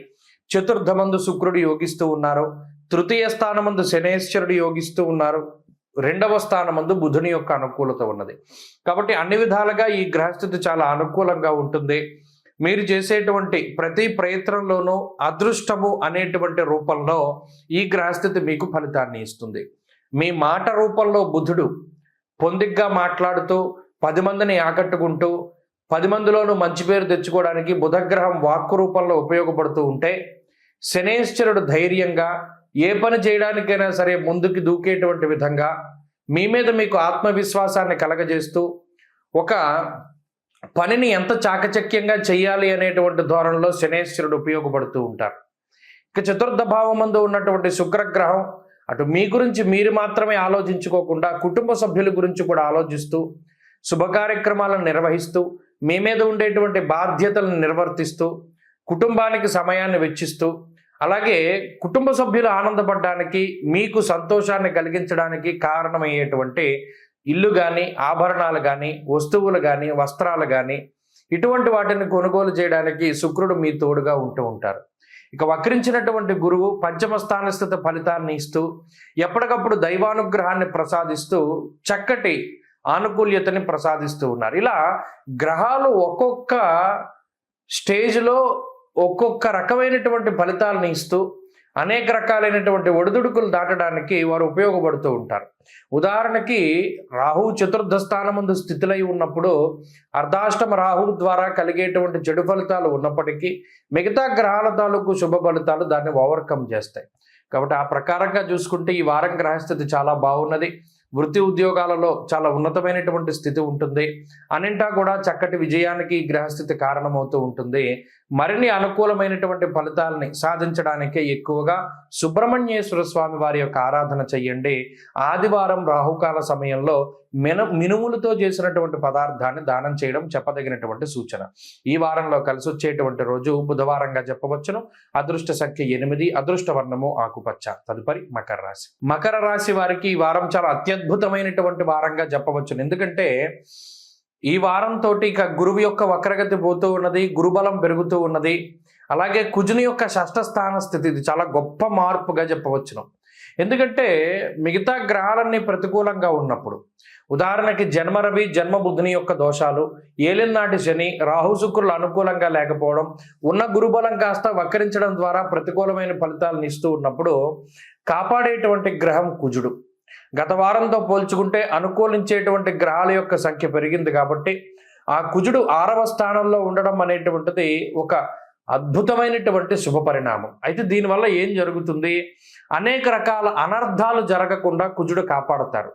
చతుర్థమందు శుక్రుడు యోగిస్తూ ఉన్నారు. తృతీయ స్థానమందు శనేశ్వరుడు యోగిస్తూ ఉన్నారు. 2వ స్థానమందు బుధుని యొక్క అనుకూలత ఉన్నది. కాబట్టి అన్ని విధాలుగా ఈ గ్రహస్థితి చాలా అనుకూలంగా ఉంటుంది. మీరు చేసేటువంటి ప్రతి ప్రయత్నంలోనూ అదృష్టము అనేటువంటి రూపంలో ఈ గ్రహస్థితి మీకు ఫలితాన్ని ఇస్తుంది. మీ మాట రూపంలో బుధుడు పొందిగ్గా మాట్లాడుతూ 10 మందిని ఆకట్టుకుంటూ 10 మందిలోనూ మంచి పేరు తెచ్చుకోవడానికి బుధగ్రహం వాక్కు రూపంలో ఉపయోగపడుతూ ఉంటే, శనేశ్వరుడు ధైర్యంగా ఏ పని చేయడానికైనా సరే ముందుకు దూకేటువంటి విధంగా మీ మీద మీకు ఆత్మవిశ్వాసాన్ని కలగజేస్తూ ఒక పనిని ఎంత చాకచక్యంగా చేయాలి అనేటువంటి ధోరణిలో శనేశ్వరుడు ఉపయోగపడుతూ ఉంటారు. ఇక చతుర్థ భావమందు ఉన్నటువంటి శుక్రగ్రహం అటు మీ గురించి మీరు మాత్రమే ఆలోచించుకోకుండా కుటుంబ సభ్యుల గురించి కూడా ఆలోచిస్తూ శుభ కార్యక్రమాలను నిర్వహిస్తూ మీ మీద ఉండేటువంటి బాధ్యతలను నిర్వర్తిస్తూ కుటుంబానికి సమయాన్ని వెచ్చిస్తూ అలాగే కుటుంబ సభ్యులు ఆనందపడడానికి మీకు సంతోషాన్ని కలిగించడానికి కారణమయ్యేటువంటి ఇల్లు కానీ ఆభరణాలు కానీ వస్తువులు కానీ వస్త్రాలు కానీ ఇటువంటి వాటిని కొనుగోలు చేయడానికి శుక్రుడు మీ తోడుగా ఉంటూ ఉంటారు. ఇక వక్రించినటువంటి గురువు పంచమ స్థాన స్థిత ఫలితాన్ని ఇస్తూ ఎప్పటికప్పుడు దైవానుగ్రహాన్ని ప్రసాదిస్తూ చక్కటి ఆనుకూల్యతని ప్రసాదిస్తూ ఉన్నారు. ఇలా గ్రహాలు ఒక్కొక్క స్టేజ్లో ఒక్కొక్క రకమైనటువంటి ఫలితాలను ఇస్తూ అనేక రకాలైనటువంటి ఒడిదుడుకులు దాటడానికి వారు ఉపయోగపడుతూ ఉంటారు. ఉదాహరణకి రాహు చతుర్థ స్థానమందు స్థితిలై ఉన్నప్పుడు అర్ధాష్టమ రాహువు ద్వారా కలిగేటువంటి చెడు ఫలితాలు ఉన్నప్పటికీ మిగతా గ్రహాల తాలూకు శుభ ఫలితాలు దాన్ని ఓవర్కమ్ చేస్తాయి. కాబట్టి ఆ ప్రకారంగా చూసుకుంటే ఈ వారం గ్రహస్థితి చాలా బాగున్నది. వృత్తి ఉద్యోగాలలో చాలా ఉన్నతమైనటువంటి స్థితి ఉంటుంది. అన్నింటా కూడా చక్కటి విజయానికి గ్రహస్థితి కారణమవుతూ ఉంటుంది. మరిన్ని అనుకూలమైనటువంటి ఫలితాలని సాధించడానికి ఎక్కువగా సుబ్రహ్మణ్యేశ్వర స్వామి వారి యొక్క ఆరాధన చెయ్యండి. ఆదివారం రాహుకాల సమయంలో మినుములతో చేసినటువంటి పదార్థాన్ని దానం చేయడం చెప్పదగినటువంటి సూచన. ఈ వారంలో కలిసి వచ్చేటువంటి రోజు బుధవారంగా చెప్పవచ్చును. అదృష్ట సంఖ్య 8, అదృష్ట వర్ణము ఆకుపచ్చ. తదుపరి మకర రాశి. మకర రాశి వారికి ఈ వారం చాలా అత్యద్భుతమైనటువంటి వారంగా చెప్పవచ్చును. ఎందుకంటే ఈ వారంతో ఇక గురువు యొక్క వక్రగతి పోతూ ఉన్నది, గురుబలం పెరుగుతూ ఉన్నది. అలాగే కుజుని యొక్క షష్ఠ స్థాన స్థితి, ఇది చాలా గొప్ప మార్పుగా చెప్పవచ్చును. ఎందుకంటే మిగతా గ్రహాలన్నీ ప్రతికూలంగా ఉన్నప్పుడు, ఉదాహరణకి జన్మ రవి జన్మ బుధుని యొక్క దోషాలు, ఏలినాటి శని రాహు శుక్రులు అనుకూలంగా లేకపోవడం, ఉన్న గురుబలం కాస్త వక్రించడం ద్వారా ప్రతికూలమైన ఫలితాలను ఇస్తూ ఉన్నప్పుడు కాపాడేటువంటి గ్రహం కుజుడు. గత వారంతో పోల్చుకుంటే అనుకూలించేటువంటి గ్రహాల యొక్క సంఖ్య పెరిగింది కాబట్టి ఆ కుజుడు 6వ స్థానంలో ఉండడం అనేటువంటిది ఒక అద్భుతమైనటువంటి శుభ పరిణామం. అయితే దీనివల్ల ఏం జరుగుతుంది? అనేక రకాల అనర్థాలు జరగకుండా కుజుడు కాపాడుతారు.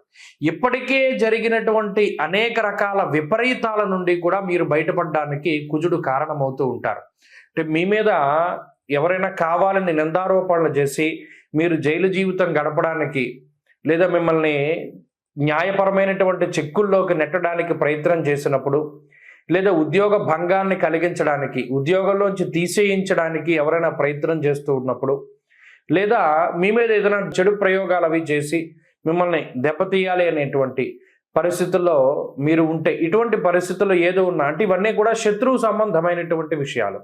ఇప్పటికే జరిగినటువంటి అనేక రకాల విపరీతాల నుండి కూడా మీరు బయటపడడానికి కుజుడు కారణమవుతూ ఉంటారు. అంటే మీ మీద ఎవరైనా కావాలని నిందారోపణలు చేసి మీరు జైలు జీవితం గడపడానికి లేదా మిమ్మల్ని న్యాయపరమైనటువంటి చిక్కుల్లోకి నెట్టడానికి ప్రయత్నం చేసినప్పుడు, లేదా ఉద్యోగ భంగాన్ని కలిగించడానికి, ఉద్యోగంలోంచి తీసేయించడానికి ఎవరైనా ప్రయత్నం చేస్తూ ఉన్నప్పుడు, లేదా మీ మీద ఏదైనా చెడు ప్రయోగాలు అవి చేసి మిమ్మల్ని దెబ్బతీయాలి అనేటువంటి పరిస్థితుల్లో మీరు ఉంటే, ఇటువంటి పరిస్థితుల్లో ఏదో ఉన్నా అంటే ఇవన్నీ కూడా శత్రువు సంబంధమైనటువంటి విషయాలు.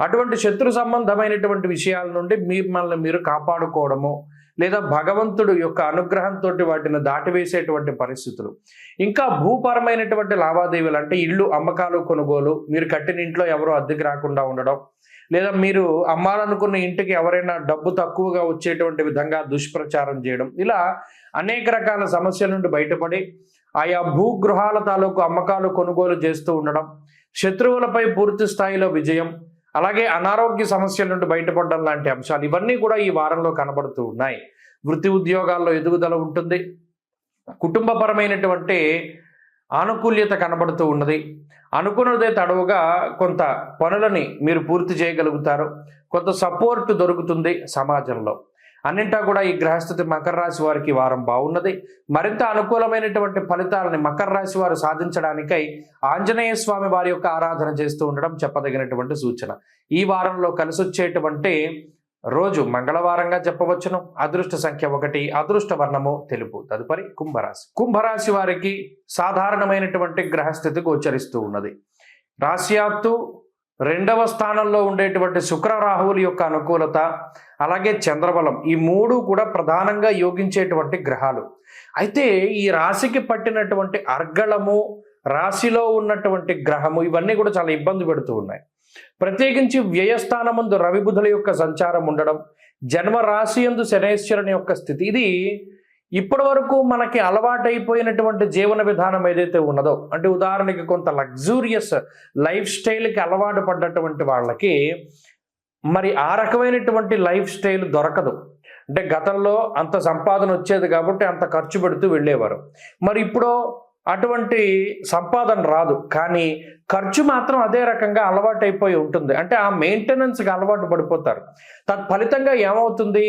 అటువంటి శత్రు సంబంధమైనటువంటి విషయాల నుండి మిమ్మల్ని మీరు కాపాడుకోవడము, లేదా భగవంతుడు యొక్క అనుగ్రహంతో వాటిని దాటివేసేటువంటి పరిస్థితులు. ఇంకా భూపరమైనటువంటి లావాదేవీలు అంటే ఇల్లు అమ్మకాలు కొనుగోలు, మీరు కట్టిన ఇంట్లో ఎవరో అద్దెకి రాకుండా ఉండడం, లేదా మీరు అమ్మాలనుకున్న ఇంటికి ఎవరైనా డబ్బు తక్కువగా వచ్చేటువంటి విధంగా దుష్ప్రచారం చేయడం, ఇలా అనేక రకాల సమస్యల నుండి బయటపడి ఆయా భూగృహాల తాలూకు అమ్మకాలు కొనుగోలు చేస్తూ ఉండడం, శత్రువులపై పూర్తి స్థాయిలో విజయం, అలాగే అనారోగ్య సమస్యల నుండి బయటపడడం లాంటి అంశాలు ఇవన్నీ కూడా ఈ వారంలో కనబడుతూ ఉన్నాయి. వృత్తి ఉద్యోగాల్లో ఎదుగుదల ఉంటుంది. కుటుంబపరమైనటువంటి ఆనుకూల్యత కనబడుతూ ఉన్నది. అనుకున్నదే తడవుగా కొంత పనులని మీరు పూర్తి చేయగలుగుతారు. కొంత సపోర్ట్ దొరుకుతుంది సమాజంలో. అన్నింటా కూడా ఈ గ్రహస్థితి మకర రాశి వారికి వారం బాగున్నది. మరింత అనుకూలమైనటువంటి ఫలితాలని మకర రాశి వారు సాధించడానికై ఆంజనేయ స్వామి వారి యొక్క ఆరాధన చేస్తూ ఉండడం చెప్పదగినటువంటి సూచన. ఈ వారంలో కలిసొచ్చేటువంటి రోజు మంగళవారంగా చెప్పవచ్చును. అదృష్ట సంఖ్య 1, అదృష్ట వర్ణము తెలుపు. తదుపరి కుంభరాశి. కుంభరాశి వారికి సాధారణమైనటువంటి గ్రహస్థితి గోచరిస్తూ ఉన్నది. రాశ్యాత్తు 2వ స్థానంలో ఉండేటువంటి శుక్ర రాహువుల యొక్క అనుకూలత, అలాగే చంద్రబలం, ఈ 3 కూడా ప్రధానంగా యోగించేటువంటి గ్రహాలు. అయితే ఈ రాశికి పట్టినటువంటి అర్గళము, రాశిలో ఉన్నటువంటి గ్రహము ఇవన్నీ కూడా చాలా ఇబ్బంది పెడుతూ ఉన్నాయి. ప్రత్యేకించి వ్యయస్థానమందు రవి బుధుల యొక్క సంచారం ఉండడం, జన్మ రాశి యందు శనైశ్వరుని యొక్క స్థితి, ఇది ఇప్పటి వరకు మనకి అలవాటైపోయినటువంటి జీవన విధానం ఏదైతే ఉన్నదో, అంటే ఉదాహరణకి కొంత లగ్జూరియస్ లైఫ్ స్టైల్కి అలవాటు పడ్డటువంటి వాళ్ళకి మరి ఆ రకమైనటువంటి లైఫ్ స్టైల్ దొరకదు. అంటే గతంలో అంత సంపాదన వచ్చేది కాబట్టి అంత ఖర్చు పెడుతూ వెళ్ళేవారు. మరి ఇప్పుడు అటువంటి సంపాదన రాదు, కానీ ఖర్చు మాత్రం అదే రకంగా అలవాటు అయిపోయి ఉంటుంది. అంటే ఆ మెయింటెనెన్స్కి అలవాటు పడిపోతారు. తత్ఫలితంగా ఏమవుతుంది,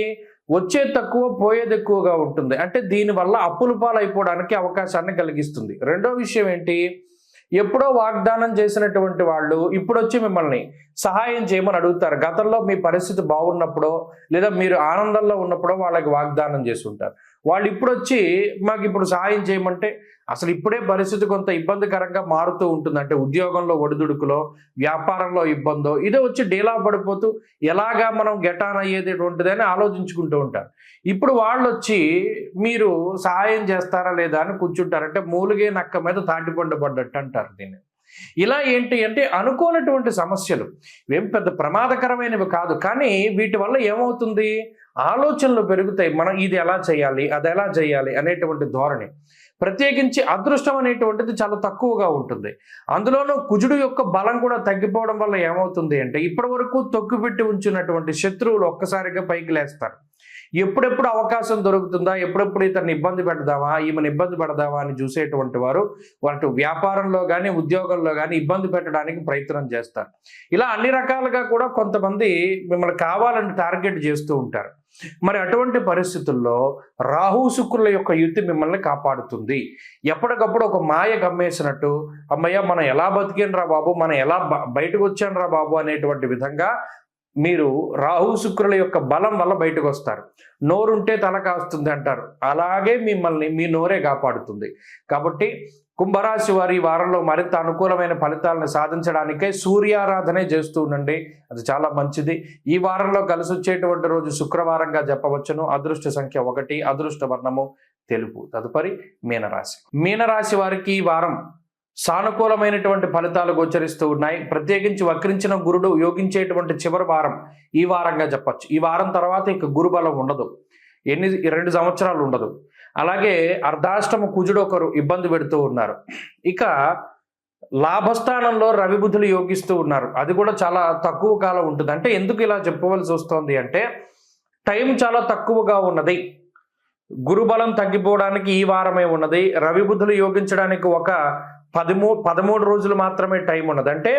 వచ్చేది తక్కువ పోయేది ఎక్కువగా ఉంటుంది. అంటే దీనివల్ల అప్పుల పాలైపోవడానికి అవకాశాన్ని కలిగిస్తుంది. రెండో విషయం ఏంటి, ఎప్పుడో వాగ్దానం చేసినటువంటి వాళ్ళు ఇప్పుడు వచ్చి మిమ్మల్ని సహాయం చేయమని అడుగుతారు. గతంలో మీ పరిస్థితి బాగున్నప్పుడో లేదా మీరు ఆనందంలో ఉన్నప్పుడో వాళ్ళకి వాగ్దానం చేసి ఉంటారు. వాళ్ళు ఇప్పుడు వచ్చి మాకు ఇప్పుడు సహాయం చేయమంటే అసలు ఇప్పుడే పరిస్థితి కొంత ఇబ్బందికరంగా మారుతూ ఉంటుంది. అంటే ఉద్యోగంలో ఒడిదుడుకులో, వ్యాపారంలో ఇబ్బందో, ఇదే వచ్చి డీలా పడిపోతూ ఎలాగా మనం గెటాన్ అయ్యేటటువంటిదని ఆలోచించుకుంటూ ఉంటారు. ఇప్పుడు వాళ్ళు వచ్చి మీరు సహాయం చేస్తారా లేదా అని కూర్చుంటారు. అంటే మూలిగే నక్క మీద తాటిపండు పడ్డట్టు అంటారు దీన్ని. ఇలా ఏంటి అంటే అనుకోనటువంటి సమస్యలు ఏం పెద్ద ప్రమాదకరమైనవి కాదు, కానీ వీటి వల్ల ఏమవుతుంది, ఆలోచనలు పెరుగుతాయి. మనం ఇది ఎలా చేయాలి, అది ఎలా చేయాలి అనేటువంటి ధోరణి. ప్రత్యేకించి అదృష్టం అనేటువంటిది చాలా తక్కువగా ఉంటుంది. అందులోనూ కుజుడు యొక్క బలం కూడా తగ్గిపోవడం వల్ల ఏమవుతుంది అంటే ఇప్పటి వరకు తొక్కుపెట్టి ఉంచినటువంటి శత్రువులు ఒక్కసారిగా పైకి లేస్తారు. ఎప్పుడెప్పుడు అవకాశం దొరుకుతుందా, ఎప్పుడెప్పుడు ఇతన్ని ఇబ్బంది పెడదామా, ఈమెను ఇబ్బంది పెడదామా అని చూసేటువంటి వారు వాటి వ్యాపారంలో కానీ ఉద్యోగంలో కానీ ఇబ్బంది పెట్టడానికి ప్రయత్నం చేస్తారు. ఇలా అన్ని రకాలుగా కూడా కొంతమంది మిమ్మల్ని కావాలని టార్గెట్ చేస్తూ ఉంటారు. మరి అటువంటి పరిస్థితుల్లో రాహు శుక్రుల యొక్క యుతి మిమ్మల్ని కాపాడుతుంది. ఎప్పటికప్పుడు ఒక మాయ గమ్మేసినట్టు, అమ్మయ్య మనం ఎలా బతికినరా బాబు, మనం ఎలా బయటకు వచ్చానరా బాబు అనేటువంటి విధంగా మీరు రాహు శుక్రుల యొక్క బలం వల్ల బయటకు వస్తారు. నోరుంటే తల కాస్తుంది అంటారు, అలాగే మిమ్మల్ని మీ నోరే కాపాడుతుంది. కాబట్టి కుంభరాశి వారి వారంలో మరింత అనుకూలమైన ఫలితాలను సాధించడానికే సూర్యారాధనే చేస్తూ ఉండండి, అది చాలా మంచిది. ఈ వారంలో కలిసి వచ్చేటువంటి రోజు శుక్రవారంగా చెప్పవచ్చును. అదృష్ట సంఖ్య 1, అదృష్ట వర్ణము తెలుపు. తదుపరి మీనరాశి. మీనరాశి వారికి ఈ వారం సానుకూలమైనటువంటి ఫలితాలు గోచరిస్తూ ఉన్నాయి. ప్రత్యేకించి వక్రించిన గురుడు యోగించేటువంటి చివరి వారం ఈ వారంగా చెప్పచ్చు. ఈ వారం తర్వాత ఇక గురుబలం ఉండదు, 2 సంవత్సరాలు ఉండదు. అలాగే అర్ధాష్టమ కుజుడు ఒకరు ఇబ్బంది పెడుతూ ఉన్నారు. ఇక లాభస్థానంలో రవి బుధులు యోగిస్తూ ఉన్నారు, అది కూడా చాలా తక్కువ కాలం ఉంటుంది. అంటే ఎందుకు ఇలా చెప్పవలసి వస్తుంది అంటే టైం చాలా తక్కువగా ఉన్నది. గురుబలం తగ్గిపోవడానికి ఈ వారమే ఉన్నది. రవి బుధులు యోగించడానికి ఒక 13 రోజులు మాత్రమే టైం ఉన్నది. అంటే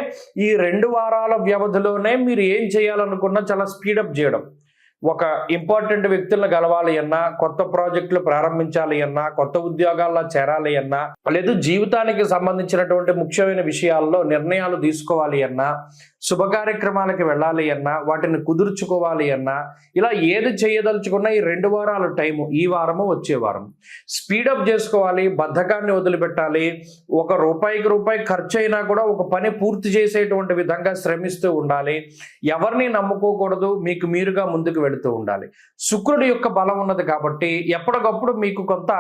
ఈ 2 వారాల వ్యవధిలోనే మీరు ఏం చేయాలనుకున్నా చాలా స్పీడప్ చేయడం. ఒక ఇంపార్టెంట్ వ్యక్తులను కలవాలి అన్నా, కొత్త ప్రాజెక్టులు ప్రారంభించాలి అన్నా, కొత్త ఉద్యోగాల్లో చేరాలి అన్నా, లేదు జీవితానికి సంబంధించినటువంటి ముఖ్యమైన విషయాల్లో నిర్ణయాలు తీసుకోవాలి అన్నా, శుభ కార్యక్రమాలకి వెళ్ళాలి అన్నా, వాటిని కుదుర్చుకోవాలి అన్నా, ఇలా ఏది చేయదలుచుకున్నా ఈ 2 వారాల టైము, ఈ వారము వచ్చే వారం స్పీడప్ చేసుకోవాలి. బద్ధకాన్ని వదిలిపెట్టాలి. ఒక రూపాయి ఖర్చు అయినా కూడా ఒక పని పూర్తి చేసేటువంటి విధంగా శ్రమిస్తూ ఉండాలి. ఎవరిని నమ్ముకోకూడదు, మీకు మీరుగా ముందుకు వెళుతూ ఉండాలి. శుక్రుడి యొక్క బలం ఉన్నది కాబట్టి ఎప్పటికప్పుడు మీకు కొంత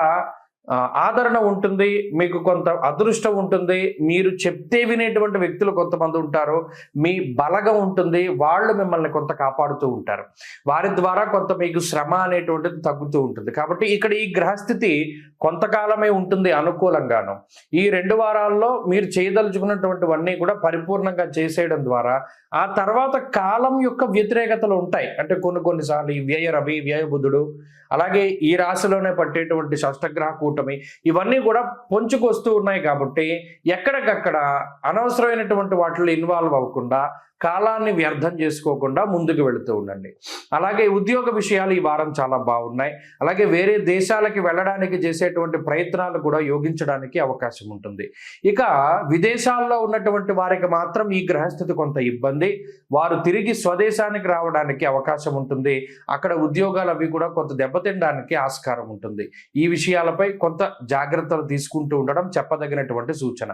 ఆదరణ ఉంటుంది, మీకు కొంత అదృష్టం ఉంటుంది. మీరు చెప్తే వినేటువంటి వ్యక్తులు కొంతమంది ఉంటారు, మీ బలగం ఉంటుంది, వాళ్ళు మిమ్మల్ని కొంత కాపాడుతూ ఉంటారు. వారి ద్వారా కొంత మీకు శ్రమ అనేటువంటిది తగ్గుతూ ఉంటుంది. కాబట్టి ఇక్కడ ఈ గ్రహస్థితి కొంతకాలమే ఉంటుంది అనుకూలంగాను. ఈ 2 వారాల్లో మీరు చేయదలుచుకున్నటువంటివన్నీ కూడా పరిపూర్ణంగా చేసేయడం ద్వారా ఆ తర్వాత కాలం యొక్క వ్యతిరేకతలు ఉంటాయి. అంటే కొన్నిసార్లు ఈ వ్యయ రవి, వ్యయ బుధుడు, అలాగే ఈ రాశిలోనే పట్టేటువంటి షష్టగ్రహ కూటమి, ఇవన్నీ కూడా పొంచుకొస్తూ ఉన్నాయి. కాబట్టి ఎక్కడికక్కడ అనవసరమైనటువంటి వాటిలో ఇన్వాల్వ్ అవ్వకుండా కాలాన్ని వ్యర్థం చేసుకోకుండా ముందుకు వెళుతూ ఉండండి. అలాగే ఉద్యోగ విషయాలు ఈ వారం చాలా బాగున్నాయి. అలాగే వేరే దేశాలకి వెళ్ళడానికి చేసేటువంటి ప్రయత్నాలు కూడా యోగించడానికి అవకాశం ఉంటుంది. ఇక విదేశాల్లో ఉన్నటువంటి వారికి మాత్రం ఈ గ్రహస్థితి కొంత ఇబ్బంది. వారు తిరిగి స్వదేశానికి రావడానికి అవకాశం ఉంటుంది. అక్కడ ఉద్యోగాలు అవి కూడా కొంత దెబ్బతినడానికి ఆస్కారం ఉంటుంది. ఈ విషయాలపై కొంత జాగ్రత్తలు తీసుకుంటూ ఉండడం చెప్పదగినటువంటి సూచన.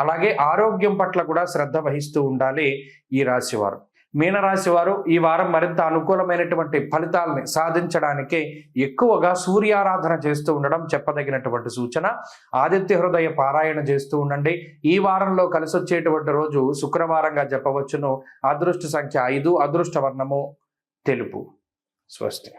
అలాగే ఆరోగ్యం పట్ల కూడా శ్రద్ధ వహిస్తూ ఉండాలి ఈ రాశివారు. మీనరాశి వారు ఈ వారం మరింత అనుకూలమైనటువంటి ఫలితాలని సాధించడానికి ఎక్కువగా సూర్యారాధన చేస్తూ ఉండడం చెప్పదగినటువంటి సూచన. ఆదిత్య హృదయ పారాయణ చేస్తూ ఉండండి. ఈ వారంలో కలిసి వచ్చేటువంటి రోజు శుక్రవారంగా చెప్పవచ్చును. అదృష్ట సంఖ్య 5, అదృష్ట వర్ణము తెలుపు. స్వస్తి.